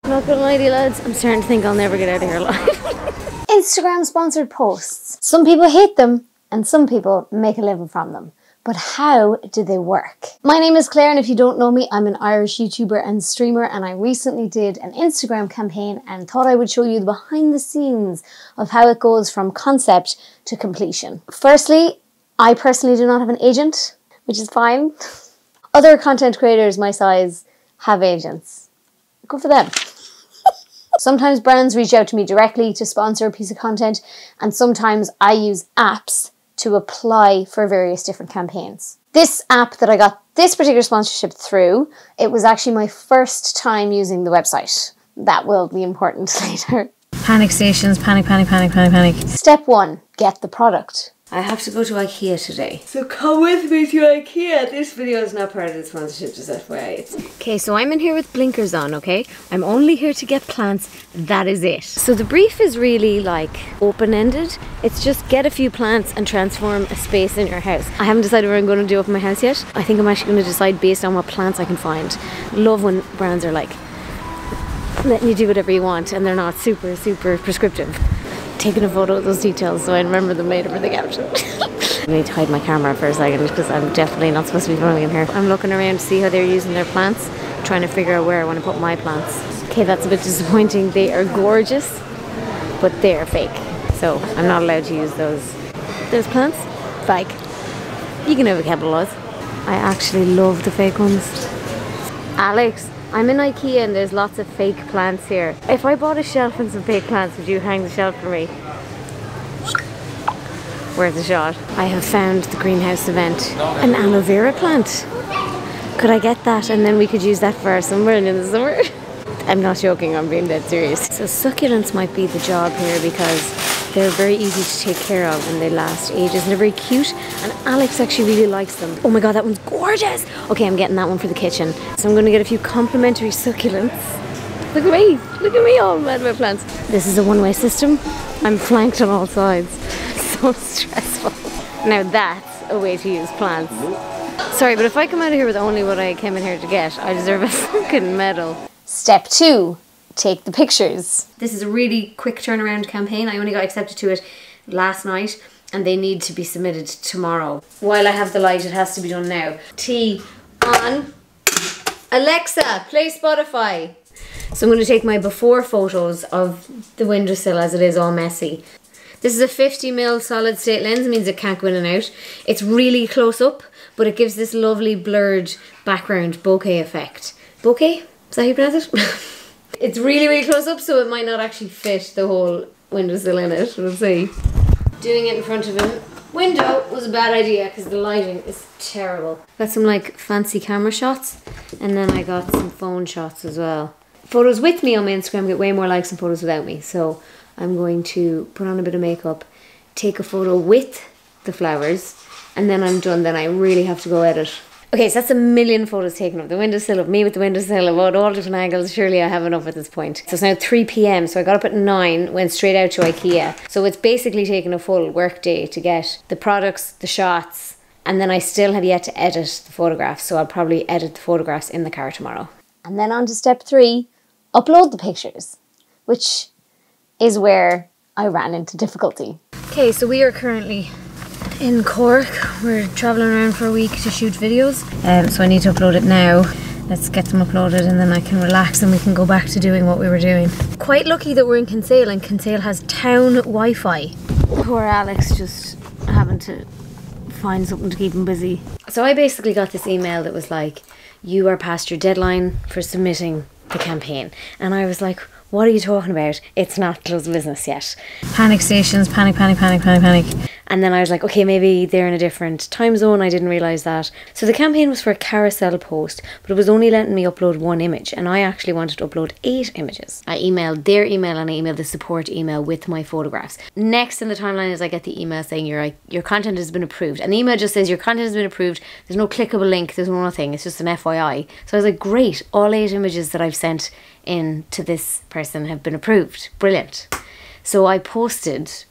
Not gonna lie to you lads, I'm starting to think I'll never get out of here alive. Instagram sponsored posts. Some people hate them and some people make a living from them. But how do they work? My name is Claire, and if you don't know me, I'm an Irish YouTuber and streamer, and I recently did an Instagram campaign and thought I would show you the behind the scenes of how it goes from concept to completion. Firstly, I personally do not have an agent, which is fine. Other content creators my size have agents. Good for them. Sometimes brands reach out to me directly to sponsor a piece of content, and sometimes I use apps to apply for various different campaigns. This app that I got this particular sponsorship through, it was actually my first time using the website. That will be important later. Panic stations, panic, panic, panic, panic, panic. Step 1, get the product. I have to go to IKEA today. So come with me to IKEA. This video is not part of the sponsorship, just FYI. Okay, so I'm in here with blinkers on, okay? I'm only here to get plants, that is it. So the brief is really like open-ended. It's just get a few plants and transform a space in your house. I haven't decided what I'm going to do up in my house yet. I think I'm actually going to decide based on what plants I can find. Love when brands are like letting you do whatever you want and they're not super prescriptive. Taking a photo of those details so I remember them later for the caption. I need to hide my camera for a second because I'm definitely not supposed to be filming in here. I'm looking around to see how they're using their plants, trying to figure out where I want to put my plants. Okay, that's a bit disappointing. They are gorgeous, but they are fake. So I'm not allowed to use those plants. Fake. You can have a couple of those. I actually love the fake ones. Alex, I'm in IKEA and there's lots of fake plants here. If I bought a shelf and some fake plants, would you hang the shelf for me? Where's the shot? I have found the greenhouse event. An aloe vera plant. Could I get that and then we could use that for our sunburn in the summer? I'm not joking, I'm being dead serious. So succulents might be the job here because they're very easy to take care of and they last ages and they're very cute, and Alex actually really likes them. Oh my god, that one's gorgeous! Okay, I'm getting that one for the kitchen. So I'm going to get a few complimentary succulents. Look at me all mad about plants. This is a one-way system. I'm flanked on all sides. So stressful. Now that's a way to use plants. Sorry, but if I come out of here with only what I came in here to get, I deserve a fucking medal. Step 2. Take the pictures. This is a really quick turnaround campaign. I only got accepted to it last night and they need to be submitted tomorrow. While I have the light, it has to be done now. T on. Alexa, play Spotify. So I'm going to take my before photos of the windowsill as it is all messy. This is a 50mm solid state lens, it means it can't go in and out. It's really close up, but it gives this lovely blurred background bokeh effect. Bokeh? Is that how you pronounce it? It's really close up, so it might not actually fit the whole windowsill in it. We'll see. Doing it in front of a window was a bad idea because the lighting is terrible. Got some like fancy camera shots, and then I got some phone shots as well. Photos with me on my Instagram get way more likes than photos without me, so I'm going to put on a bit of makeup, take a photo with the flowers, and then I'm done. Then I really have to go edit. Okay, so that's a million photos taken of the windowsill, of me with the windowsill, about all different angles. Surely I have enough at this point. So it's now 3 PM, so I got up at 9, went straight out to IKEA. So it's basically taken a full work day to get the products, the shots, and then I still have yet to edit the photographs, so I'll probably edit the photographs in the car tomorrow. And then on to step 3, upload the pictures, which is where I ran into difficulty. Okay, so we are currently in Cork. We're travelling around for a week to shoot videos, so I need to upload it now. Let's get them uploaded and then I can relax and we can go back to doing what we were doing. Quite lucky that we're in Kinsale and Kinsale has town Wi-Fi. Poor Alex just having to find something to keep him busy. So I basically got this email that was like, you are past your deadline for submitting the campaign, and I was like, what are you talking about? It's not closed business yet. Panic stations, panic, panic, panic, panic, panic. And then I was like, okay, maybe they're in a different time zone. I didn't realise that. So the campaign was for a carousel post, but it was only letting me upload 1 image, and I actually wanted to upload 8 images. I emailed their email and I emailed the support email with my photographs. Next in the timeline is I get the email saying your content has been approved. And the email just says your content has been approved. There's no clickable link, there's no nothing. It's just an FYI. So I was like, great, all 8 images that I've sent in to this person have been approved. Brilliant. So I posted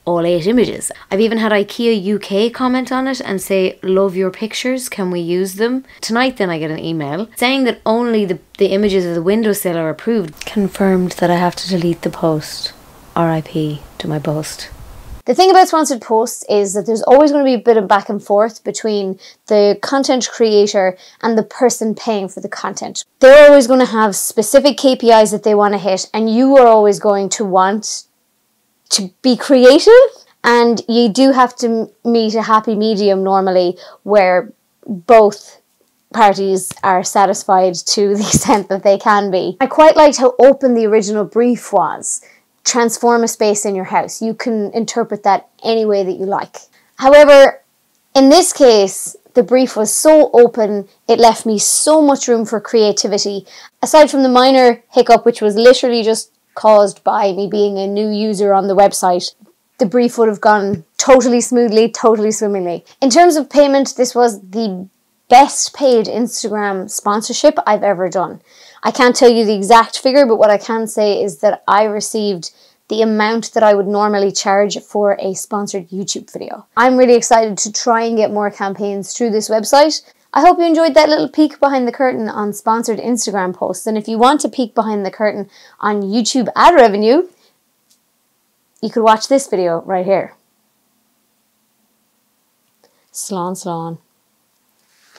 all 8 images. I've even had IKEA UK comment on it and say, love your pictures, can we use them? Tonight then I get an email saying that only the images of the windowsill are approved. Confirmed that I have to delete the post. RIP to my post. The thing about sponsored posts is that there's always going to be a bit of back and forth between the content creator and the person paying for the content. They're always going to have specific KPIs that they want to hit, and you are always going to want to be creative, and you do have to meet a happy medium normally where both parties are satisfied to the extent that they can be. I quite liked how open the original brief was. Transform a space in your house. You can interpret that any way that you like. However, in this case, the brief was so open, it left me so much room for creativity. Aside from the minor hiccup, which was literally just caused by me being a new user on the website, the brief would have gone totally smoothly, totally swimmingly. In terms of payment, this was the best paid Instagram sponsorship I've ever done. I can't tell you the exact figure, but what I can say is that I received the amount that I would normally charge for a sponsored YouTube video. I'm really excited to try and get more campaigns through this website. I hope you enjoyed that little peek behind the curtain on sponsored Instagram posts. And if you want to peek behind the curtain on YouTube ad revenue, you could watch this video right here. Slán, slán.